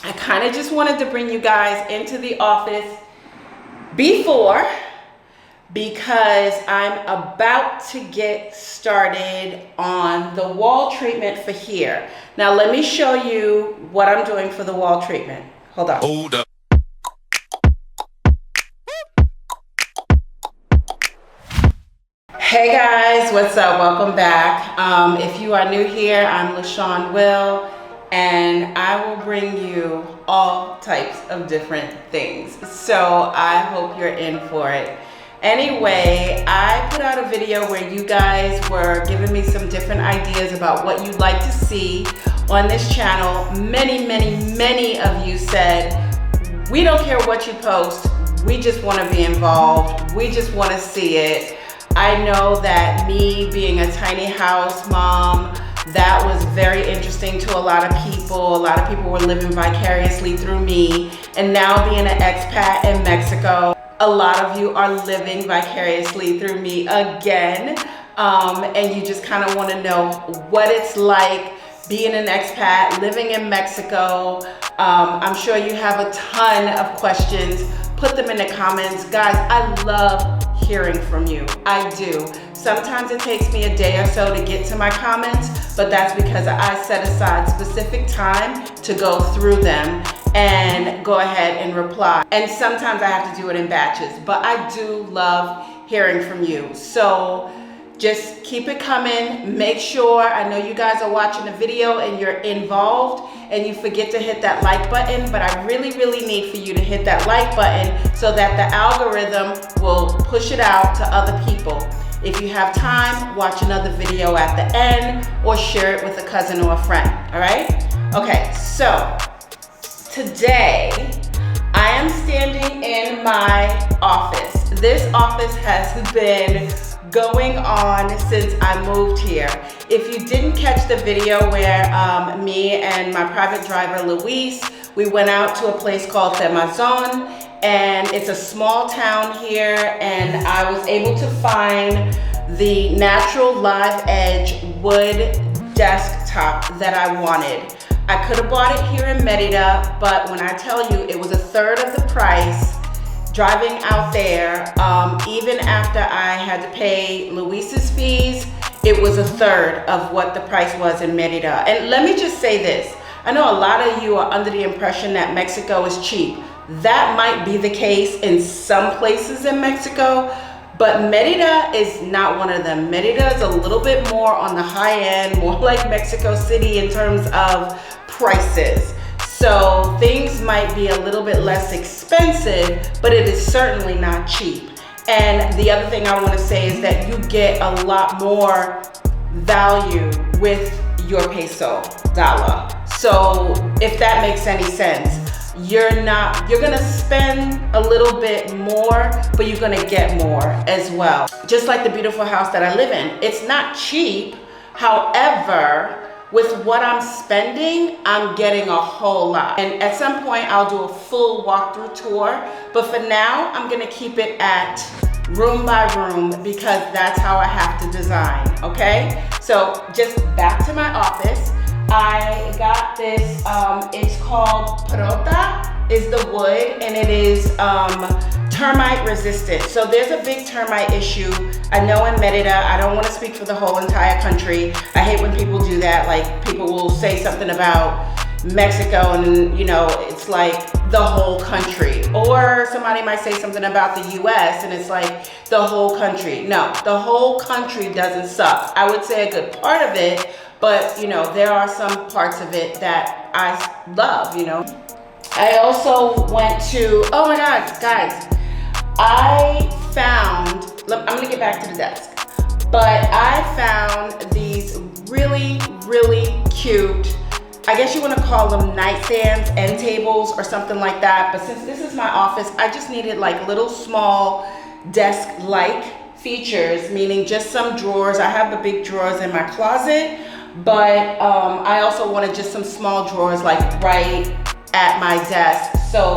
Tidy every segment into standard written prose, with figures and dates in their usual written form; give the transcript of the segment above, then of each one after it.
I kind of just wanted to bring you guys into the office before, because I'm about to get started on the wall treatment for here. Now let me show you what I'm doing for the wall treatment. Hold on. Hold up. Hey guys, what's up? Welcome back. If you are new here, I'm LaShawn Will, and I will bring you all types of different things. So I hope you're in for it. Anyway, I put out a video where you guys were giving me some different ideas about what you'd like to see on this channel. Many of you said, we don't care what you post, we just want to be involved, we just want to see it. I know that me being a tiny house mom, that was very interesting to a lot of people. A lot of people were living vicariously through me. And now being an expat in Mexico, a lot of you are living vicariously through me again. And you just kind of want to know what it's like being an expat, living in Mexico. I'm sure you have a ton of questions. Put them in the comments. Guys, I love hearing from you. I do. Sometimes it takes me a day or so to get to my comments, but that's because I set aside specific time to go through them and go ahead and reply. And sometimes I have to do it in batches, but I do love hearing from you. So just keep it coming. Make sure, I know you guys are watching the video and you're involved and you forget to hit that like button, but I really need for you to hit that like button so that the algorithm will push it out to other people. If you have time, watch another video at the end or share it with a cousin or a friend, all right? Okay, so today I am standing in my office. This office has been going on since I moved here. If you didn't catch the video where me and my private driver Luis, we went out to a place called Temazon, and it's a small town here, and I was able to find the natural live edge wood desktop that I wanted. I could have bought it here in Merida, but when I tell you it was a third of the price, driving out there, even after I had to pay Luis's fees, it was a third of what the price was in Merida. And let me just say this, I know a lot of you are under the impression that Mexico is cheap. That might be the case in some places in Mexico, but Merida is not one of them. Merida is a little bit more on the high end, more like Mexico City in terms of prices. So things might be a little bit less expensive, but it is certainly not cheap. And the other thing I want to say is that you get a lot more value with your peso dollar. So if that makes any sense, you're gonna spend a little bit more, but you're gonna get more as well. Just like the beautiful house that I live in. It's not cheap. However, with what I'm spending, I'm getting a whole lot. And at some point, I'll do a full walkthrough tour. But for now, I'm gonna keep it at room by room because that's how I have to design, okay? So just back to my office. I got this, it's called Prota, is the wood, and it is termite resistant. So there's a big termite issue. I know in Merida, I don't want to speak for the whole entire country. I hate when people do that. Like, people will say something about Mexico and it's like the whole country. Or somebody might say something about the US and it's like the whole country. No, the whole country doesn't suck. I would say a good part of it, but there are some parts of it that I love, I also went to, oh my God, guys, I found, I'm gonna get back to the desk, but I found these really cute, I guess you wanna call them nightstands, end tables or something like that. But since this is my office, I just needed like little small desk-like features, meaning just some drawers. I have the big drawers in my closet, but I also wanted just some small drawers like right at my desk. So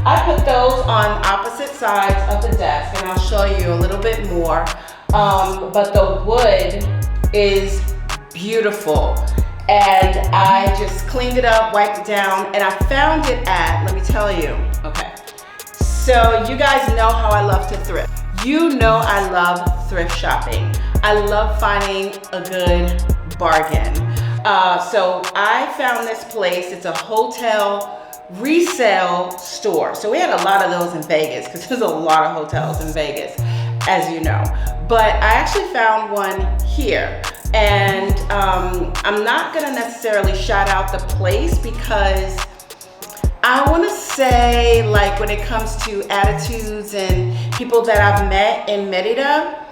I put those on opposite sides of the desk, and I'll show you a little bit more. But the wood is beautiful. and I just cleaned it up, wiped it down, and I found it at, let me tell you, okay. So you guys know how I love to thrift. You know I love thrift shopping. I love finding a good bargain. So I found this place. It's a hotel resale store. So we had a lot of those in Vegas because there's a lot of hotels in Vegas, as you know. But I actually found one here. And I'm not gonna necessarily shout out the place because I wanna say, like, when it comes to attitudes and people that I've met in Merida,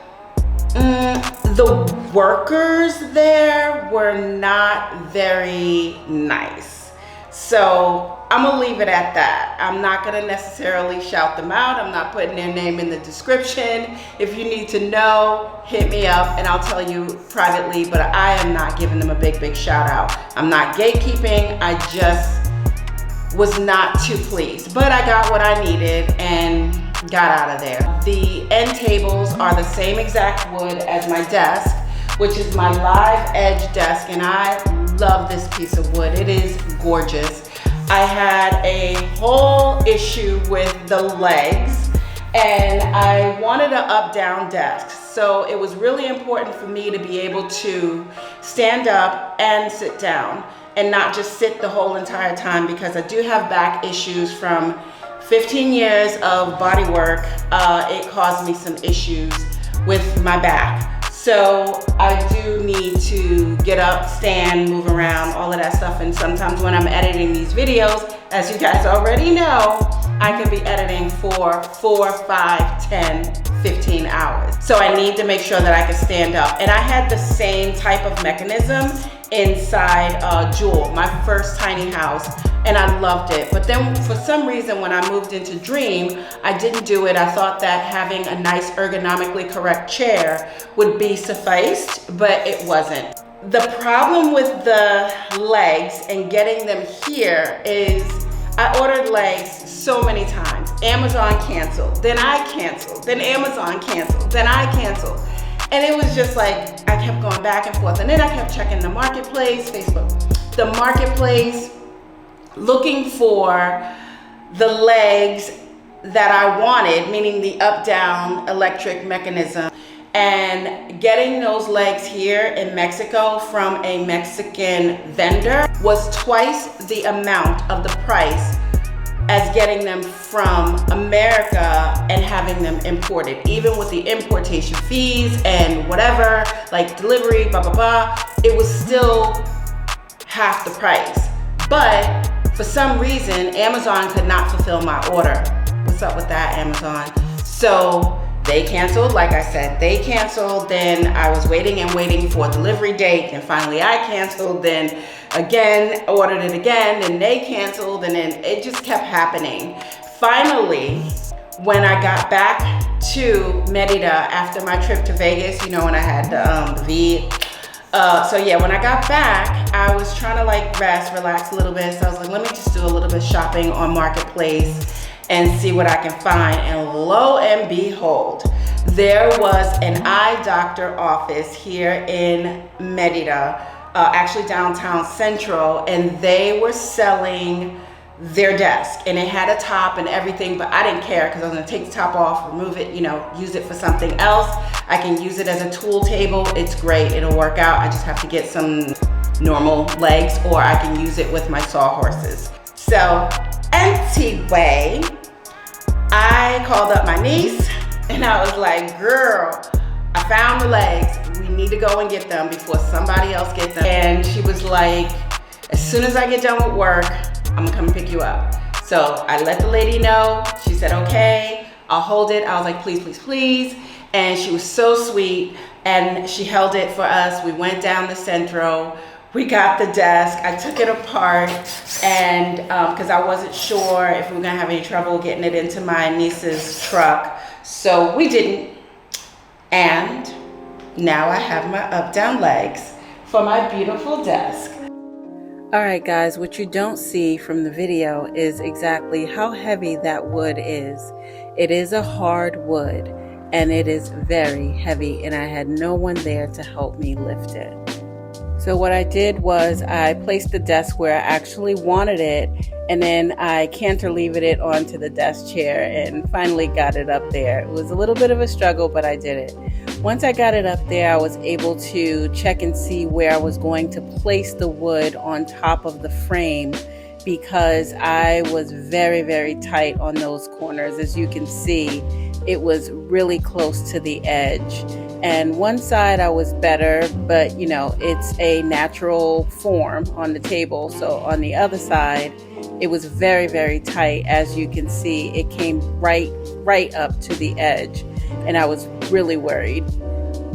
the workers there were not very nice. So I'm gonna leave it at that. I'm not gonna necessarily shout them out. I'm not putting their name in the description. If you need to know, hit me up and I'll tell you privately, but I am not giving them a big shout out. I'm not gatekeeping. I just was not too pleased, but I got what I needed and got out of there. The end tables are the same exact wood as my desk, which is my live edge desk, and I love this piece of wood. It is gorgeous. I had a whole issue with the legs, and I wanted an up-down desk. So it was really important for me to be able to stand up and sit down and not just sit the whole entire time, because I do have back issues from 15 years of body work. It caused me some issues with my back. So I do need to get up, stand, move around, all of that stuff. And sometimes when I'm editing these videos, as you guys already know, I could be editing for 4, 5, 10, 15 hours. So I need to make sure that I can stand up. And I had the same type of mechanism inside Jewel, my first tiny house, and I loved it. But then for some reason, when I moved into Dream, I didn't do it. I thought that having a nice ergonomically correct chair would be sufficed, but it wasn't. The problem with the legs and getting them here is I ordered legs so many times. Amazon canceled, then I canceled, then Amazon canceled, then I canceled. And it was just like, I kept going back and forth. And then I kept checking the marketplace, Facebook, the marketplace, looking for the legs that I wanted, meaning the up-down electric mechanism. And getting those legs here in Mexico from a Mexican vendor was twice the amount of the price as getting them from America and having them imported. Even with the importation fees and whatever, like delivery, blah, blah, blah, it was still half the price. But for some reason, Amazon could not fulfill my order. What's up with that, Amazon? So they canceled, like I said, they canceled. Then I was waiting and waiting for a delivery date, and finally I canceled. Then again, ordered it again, and they canceled, and then it just kept happening. Finally, when I got back to Merida after my trip to Vegas, you know, when I had the V. So yeah, when I got back, I was trying to like rest, relax a little bit. So I was like, let me just do a little bit of shopping on Marketplace and see what I can find. And lo and behold, there was an eye doctor office here in Merida, actually downtown Central, and they were selling their desk, and it had a top and everything, but I didn't care because I was gonna take the top off, remove it, you know, use it for something else. I can use it as a tool table. It's great, it'll work out. I just have to get some normal legs, or I can use it with my sawhorses. So anyway, I called up my niece and I was like, girl, I found the legs. We need to go and get them before somebody else gets them. And she was like, as soon as I get done with work, I'm gonna come pick you up. So I let the lady know. She said, okay, I'll hold it. I was like, please, please, please. And she was so sweet, and she held it for us. We went down the Centro. We got the desk. I took it apart, and because I wasn't sure if we were gonna have any trouble getting it into my niece's truck. So we didn't. And now I have my up-down legs for my beautiful desk. Alright guys, what you don't see from the video is exactly how heavy that wood is. It is a hard wood, and it is very heavy, and I had no one there to help me lift it. So what I did was I placed the desk where I actually wanted it, and then I cantilevered it onto the desk chair and finally got it up there. It was a little bit of a struggle, but I did it. Once I got it up there, I was able to check and see where I was going to place the wood on top of the frame, because I was very, very tight on those corners. As you can see, it was really close to the edge. And one side I was better, but you know, it's a natural form on the table. So on the other side, it was very, very tight. As you can see, it came right up to the edge, and I was really worried.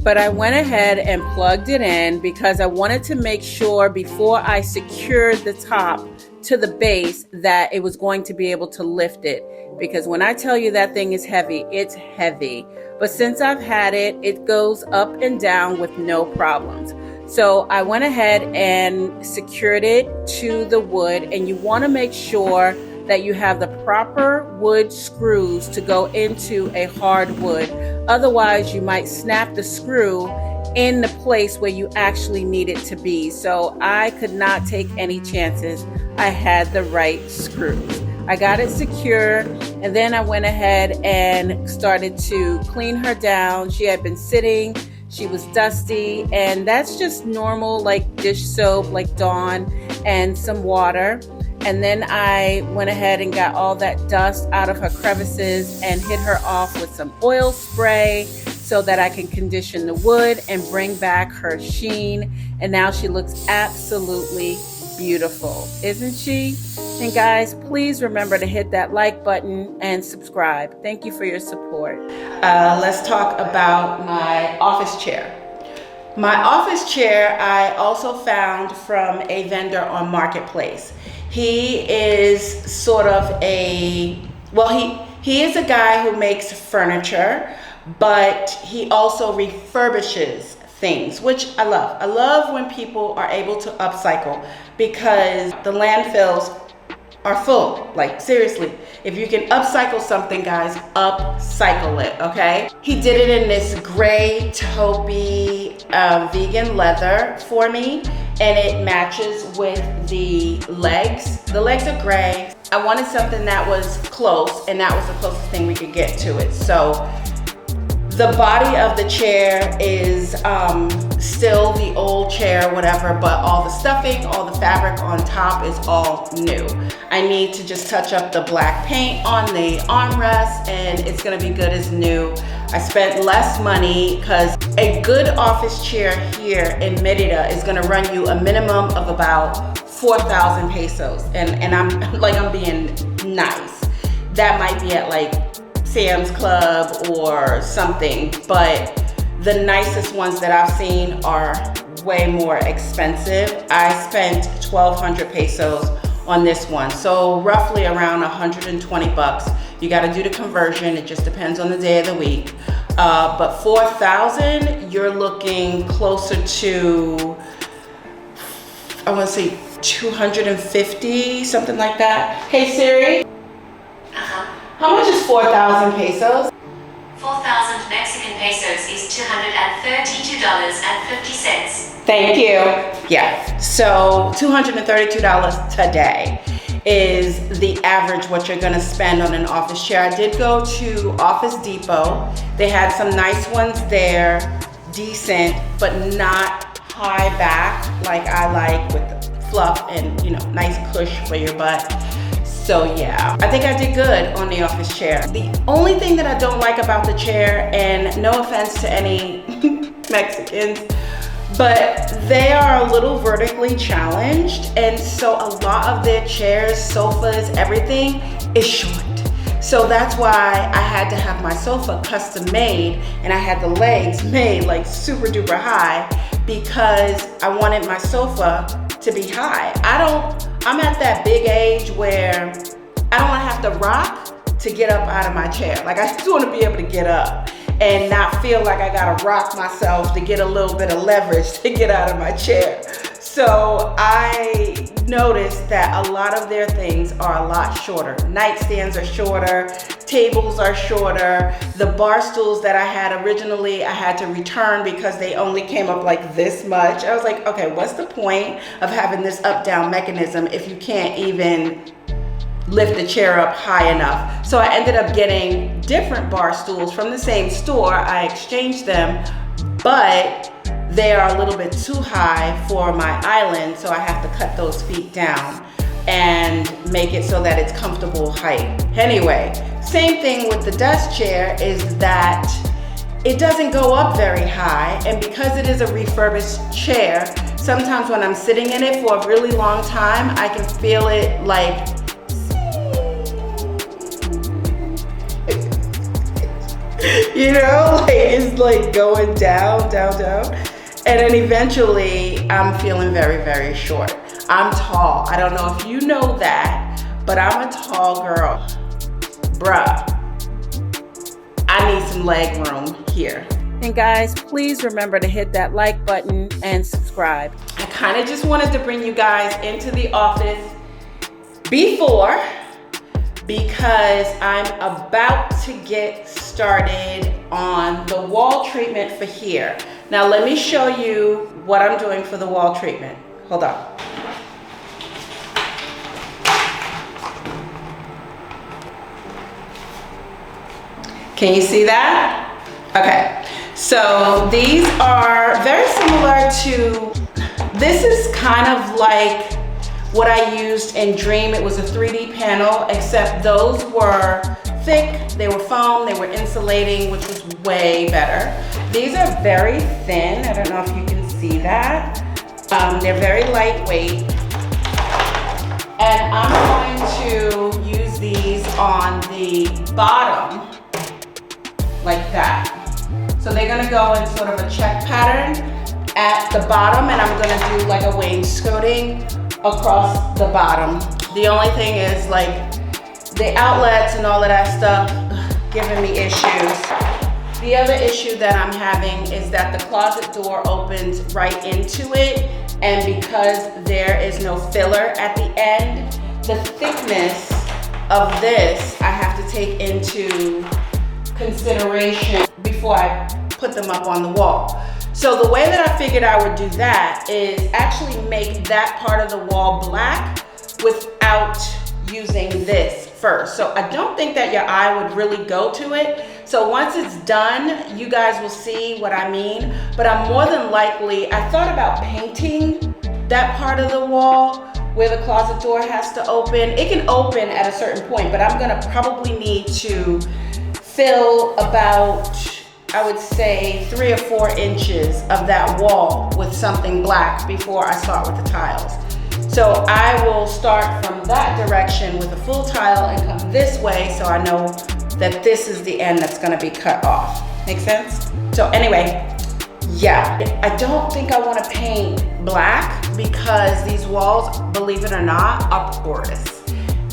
But I went ahead and plugged it in because I wanted to make sure before I secured the top to the base that it was going to be able to lift it. Because when I tell you that thing is heavy, it's heavy. But since I've had it, it goes up and down with no problems. So I went ahead and secured it to the wood, and you want to make sure that you have the proper wood screws to go into a hard wood. Otherwise, you might snap the screw in the place where you actually need it to be. So I could not take any chances. I had the right screws. I got it secure, and then I went ahead and started to clean her down. She had been sitting, she was dusty, and that's just normal, like dish soap, like Dawn, and some water. And then I went ahead and got all that dust out of her crevices and hit her off with some oil spray so that I can condition the wood and bring back her sheen. And now she looks absolutely beautiful, isn't she? And guys, please remember to hit that like button and subscribe. Thank you for your support. Let's talk about my office chair. My office chair I also found from a vendor on Marketplace. He is sort of he is a guy who makes furniture, but he also refurbishes things, which I love. I love when people are able to upcycle, because the landfills are full. Like, seriously, if you can upcycle something, guys, upcycle it, okay? He did it in this gray taupey vegan leather for me, and it matches with the legs. The legs are gray. I wanted something that was close, and that was the closest thing we could get to it. So the body of the chair is still the old chair, whatever, but all the stuffing, all the fabric on top is all new. I need to just touch up the black paint on the armrest, and it's gonna be good as new. I spent less money because a good office chair here in Merida is gonna run you a minimum of about 4,000 pesos. And I'm being nice. That might be at like Sam's Club or something, but the nicest ones that I've seen are way more expensive. I spent 1,200 pesos on this one, so roughly around 120 bucks. You got to do the conversion. It just depends on the day of the week. But 4,000, you're looking closer to, I want to say 250, something like that. Hey Siri. How much is 4,000 pesos? 4,000 Mexican pesos is $232.50. Thank you. Yeah, so $232 today is the average what you're gonna spend on an office chair. I did go to Office Depot. They had some nice ones there, decent, but not high back like I like, with the fluff and, you know, nice push for your butt. So yeah, I think I did good on the office chair. The only thing that I don't like about the chair, and no offense to any Mexicans, but they are a little vertically challenged, and so a lot of their chairs, sofas, everything is short. So that's why I had to have my sofa custom made, and I had the legs made like super duper high, because I wanted my sofa to be high. I'm at that big age where I don't want to have to rock to get up out of my chair. Like, I just want to be able to get up and not feel like I gotta rock myself to get a little bit of leverage to get out of my chair. So I notice that a lot of their things are a lot shorter. Nightstands are shorter, tables are shorter. The bar stools that I had originally, I had to return because they only came up like this much. I was like, okay, what's the point of having this up-down mechanism if you can't even lift the chair up high enough? So I ended up getting different bar stools from the same store. I exchanged them, but they are a little bit too high for my island, so I have to cut those feet down and make it so that it's comfortable height. Anyway, same thing with the desk chair is that it doesn't go up very high, and because it is a refurbished chair, sometimes when I'm sitting in it for a really long time, I can feel it like you know, like it's like going down, down, down. And then eventually I'm feeling very, very short. I'm tall. I don't know if you know that, but I'm a tall girl. Bruh, I need some leg room here. And guys, please remember to hit that like button and subscribe. I kind of just wanted to bring you guys into the office before, because I'm about to get started on the wall treatment for here. Now let me show you what I'm doing for the wall treatment. Hold on. Can you see that? Okay, so these are very similar to, this is kind of like what I used in Dream. It was a 3D panel, except those were thick, they were foam, they were insulating, which was way better. These are very thin. I don't know if you can see that. They're very lightweight. And I'm going to use these on the bottom, like that. So they're gonna go in sort of a check pattern at the bottom, and I'm gonna do like a wainscoting across the bottom. The only thing is like the outlets and all of that stuff giving me issues. The other issue that I'm having is that the closet door opens right into it, and because there is no filler at the end, the thickness of this I have to take into consideration before I put them up on the wall. So the way that I figured I would do that is actually make that part of the wall black without using this first. So I don't think that your eye would really go to it. So once it's done, you guys will see what I mean. But I'm more than likely, I thought about painting that part of the wall where the closet door has to open. It can open at a certain point, but I'm gonna probably need to fill about, I would say 3 or 4 inches of that wall with something black before I start with the tiles. So I will start from that direction with a full tile and come this way, so I know that this is the end that's gonna be cut off. Make sense? So anyway, yeah, I don't think I wanna paint black because these walls, believe it or not, are porous.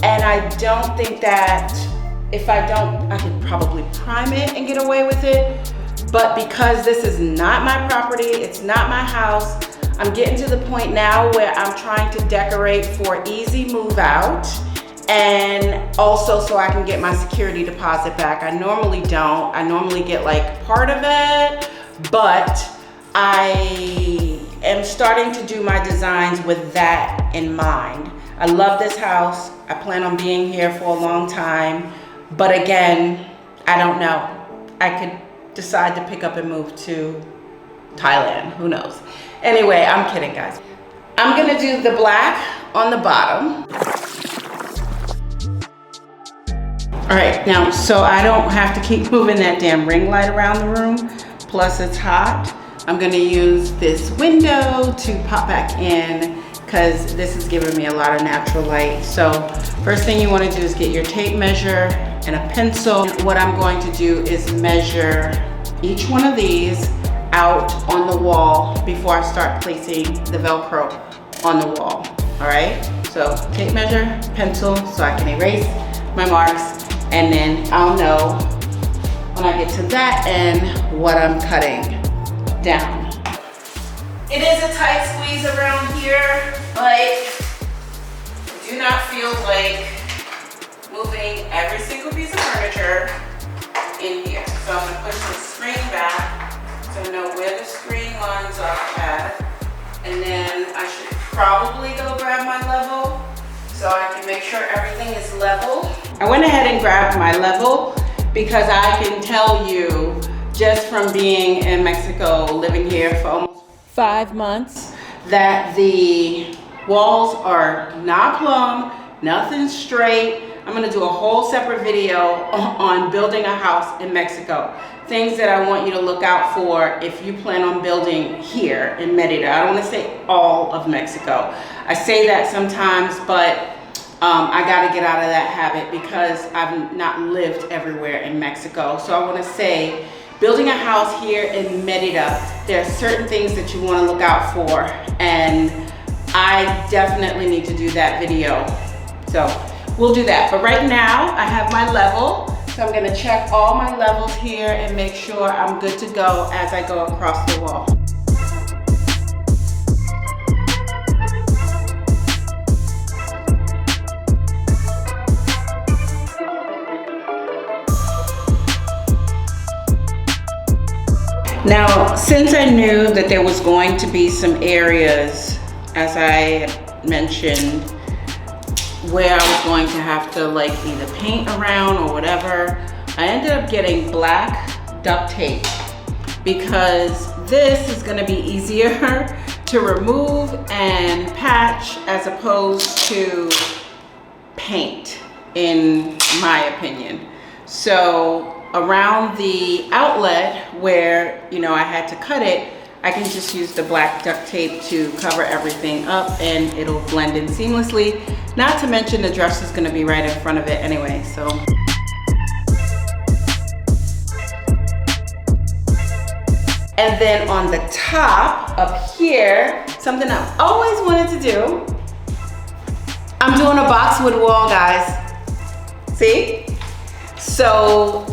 And I don't think that if I don't, I could probably prime it and get away with it. But because this is not my property, it's not my house, I'm getting to the point now where I'm trying to decorate for easy move out, and also so I can get my security deposit back. I normally don't. I normally get like part of it, but I am starting to do my designs with that in mind. I love this house. I plan on being here for a long time, but again, I don't know. I could decide to pick up and move to Thailand, who knows? Anyway, I'm kidding, guys. I'm gonna do the black on the bottom. All right, now, so I don't have to keep moving that damn ring light around the room, plus it's hot. I'm gonna use this window to pop back in because this is giving me a lot of natural light. So first thing you wanna do is get your tape measure and a pencil. What I'm going to do is measure each one of these out on the wall before I start placing the Velcro on the wall, all right? So tape measure, pencil, so I can erase my marks, and then I'll know when I get to that end what I'm cutting down. It is a tight squeeze around here, but do not feel like moving every single piece of furniture in here. So I'm gonna push the screen back so I know where the screen lines are at. And then I should probably go grab my level so I can make sure everything is level. I went ahead and grabbed my level because I can tell you just from being in Mexico, living here for almost 5 months, that the walls are not plumb, nothing straight. I'm gonna do a whole separate video on building a house in Mexico. Things that I want you to look out for if you plan on building here in Merida. I don't wanna say all of Mexico. I say that sometimes, but I gotta get out of that habit because I've not lived everywhere in Mexico. So I wanna say, building a house here in Merida, there are certain things that you wanna look out for, and I definitely need to do that video. So we'll do that. But right now I have my level. So I'm gonna check all my levels here and make sure I'm good to go as I go across the wall. Now, since I knew that there was going to be some areas, as I mentioned, where I was going to have to like either paint around or whatever, I ended up getting black duct tape because this is gonna be easier to remove and patch as opposed to paint, in my opinion. So around the outlet where, you know, I had to cut it, I can just use the black duct tape to cover everything up and it'll blend in seamlessly. Not to mention the dress is gonna be right in front of it anyway, so. And then on the top up here, something I've always wanted to do, I'm doing a boxwood wall, guys. See? So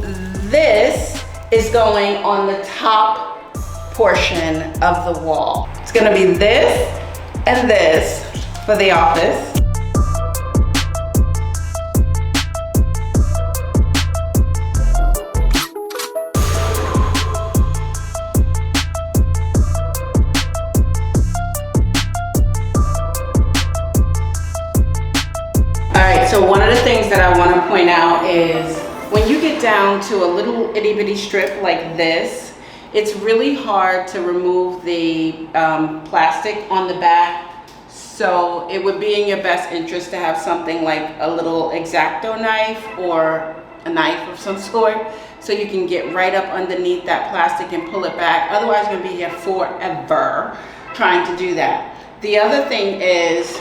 this is going on the top portion of the wall. It's gonna be this and this for the office. All right, so one of the things that I wanna point out is when you get down to a little itty bitty strip like this, it's really hard to remove the plastic on the back. So it would be in your best interest to have something like a little X-Acto knife or a knife of some sort so you can get right up underneath that plastic and pull it back. Otherwise you're gonna be here forever trying to do that. The other thing is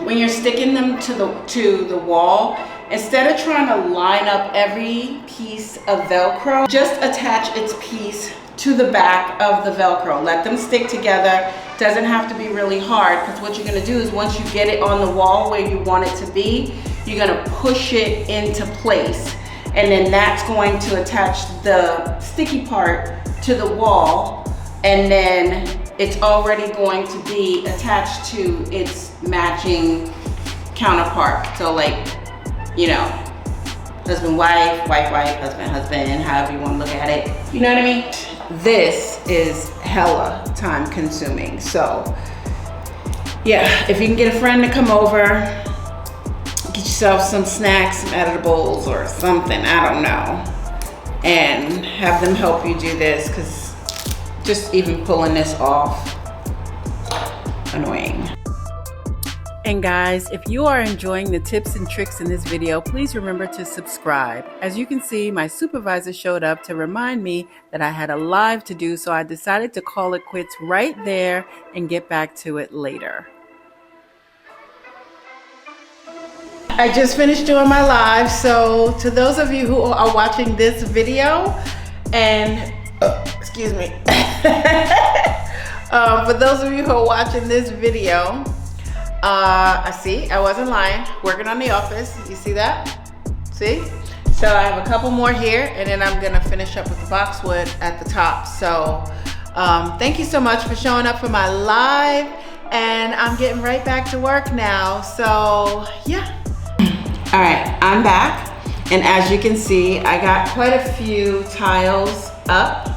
when you're sticking them to the wall, instead of trying to line up every piece of Velcro, just attach its piece to the back of the Velcro. Let them stick together. Doesn't have to be really hard, because what you're gonna do is once you get it on the wall where you want it to be, you're gonna push it into place. And then that's going to attach the sticky part to the wall, and then it's already going to be attached to its matching counterpart. So like, you know, husband, wife, wife, wife, husband, husband, however you want to look at it. You know what I mean? This is hella time consuming. So yeah, if you can get a friend to come over, get yourself some snacks, some edibles or something, I don't know, and have them help you do this, because just even pulling this off, annoying. And guys, if you are enjoying the tips and tricks in this video, please remember to subscribe. As you can see, my supervisor showed up to remind me that I had a live to do, so I decided to call it quits right there and get back to it later. I just finished doing my live, so to those of you who are watching this video, and excuse me, for those of you who are watching this video, I see, I wasn't lying, working on the office. You see that? See? So I have a couple more here, and then I'm gonna finish up with the boxwood at the top. So thank you so much for showing up for my live, and I'm getting right back to work now. So yeah. All right, I'm back. And as you can see, I got quite a few tiles up,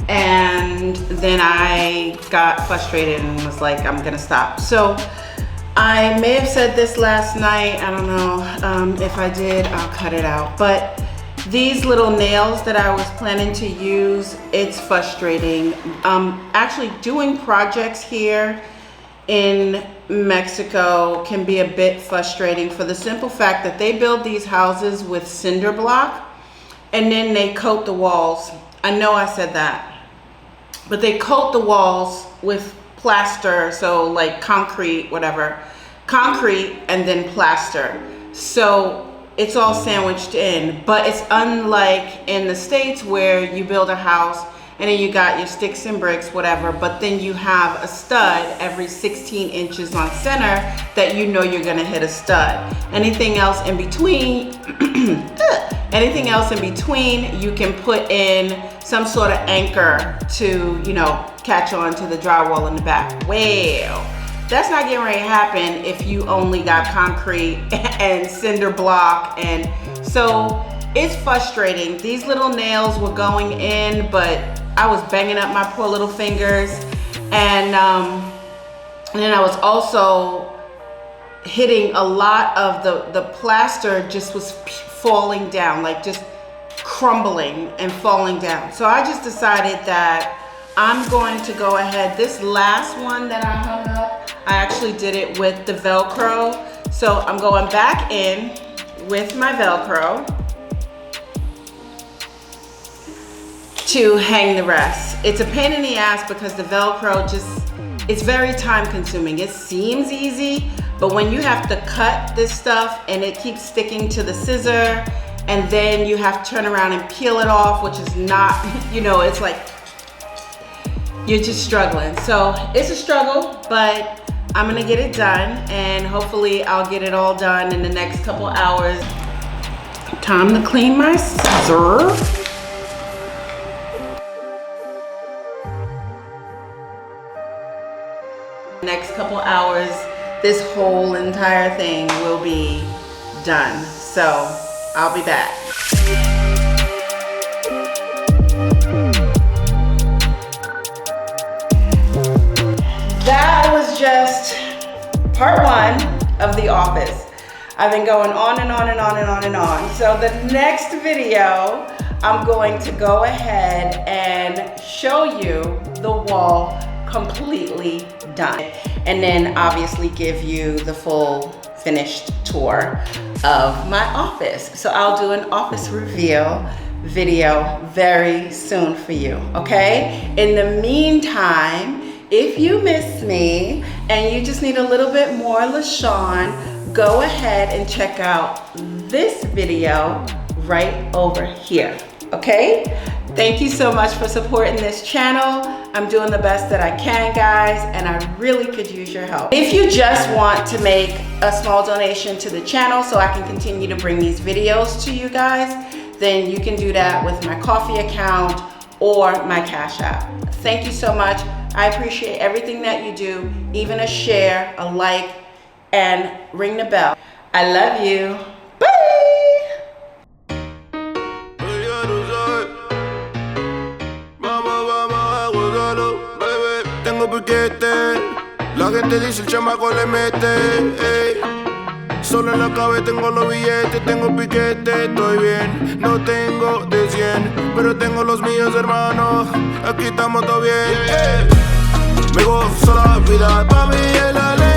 and then I got frustrated and was like, I'm gonna stop. So I may have said this last night, I don't know, if I did, I'll cut it out. But these little nails that I was planning to use, it's frustrating. Actually doing projects here in Mexico can be a bit frustrating for the simple fact that they build these houses with cinder block and then they coat the walls. I know I said that, but they coat the walls with plaster, so like concrete, whatever, concrete and then plaster. So it's all sandwiched in, but it's unlike in the States where you build a house and then you got your sticks and bricks, whatever, but then you have a stud every 16 inches on center that you know you're gonna hit a stud. Anything else in between, anything else in between, you can put in some sort of anchor to, you know, catch on to the drywall in the back. Well, that's not getting ready to happen if you only got concrete and cinder block. And so it's frustrating. These little nails were going in, but I was banging up my poor little fingers. And then I was also hitting a lot of the plaster just was falling down, like just crumbling and falling down. So I just decided that I'm going to go ahead. This last one that I hung up, I actually did it with the Velcro. So I'm going back in with my Velcro to hang the rest. It's a pain in the ass because the Velcro it's very time consuming. It seems easy, but when you have to cut this stuff and it keeps sticking to the scissor, and then you have to turn around and peel it off, which is not, you know, it's like, you're just struggling. So it's a struggle, but I'm gonna get it done, and hopefully I'll get it all done in the next couple hours. Time to clean my scissor. Next couple hours, this whole entire thing will be done. So I'll be back. That was just part one of The Office. I've been going on and on and on and on and on. So the next video, I'm going to go ahead and show you the wall completely done. And then obviously give you the full finished tour of my office. So I'll do an office reveal video very soon for you, okay? In the meantime, if you miss me and you just need a little bit more LaShawn, go ahead and check out this video right over here, okay? Thank you so much for supporting this channel. I'm doing the best that I can, guys, and I really could use your help. If you just want to make a small donation to the channel so I can continue to bring these videos to you guys, then you can do that with my Ko-fi account or my Cash App. Thank you so much. I appreciate everything that you do, even a share, a like, and ring the bell. I love you. Bye. Tengo piquete, la gente dice el chamaco le mete, ey. Solo en la cabeza tengo los billetes, tengo piquete, estoy bien. No tengo de 100, pero tengo los míos, hermano. Aquí estamos todo bien, ey. Me gozo la vida, pa' mí es la ley.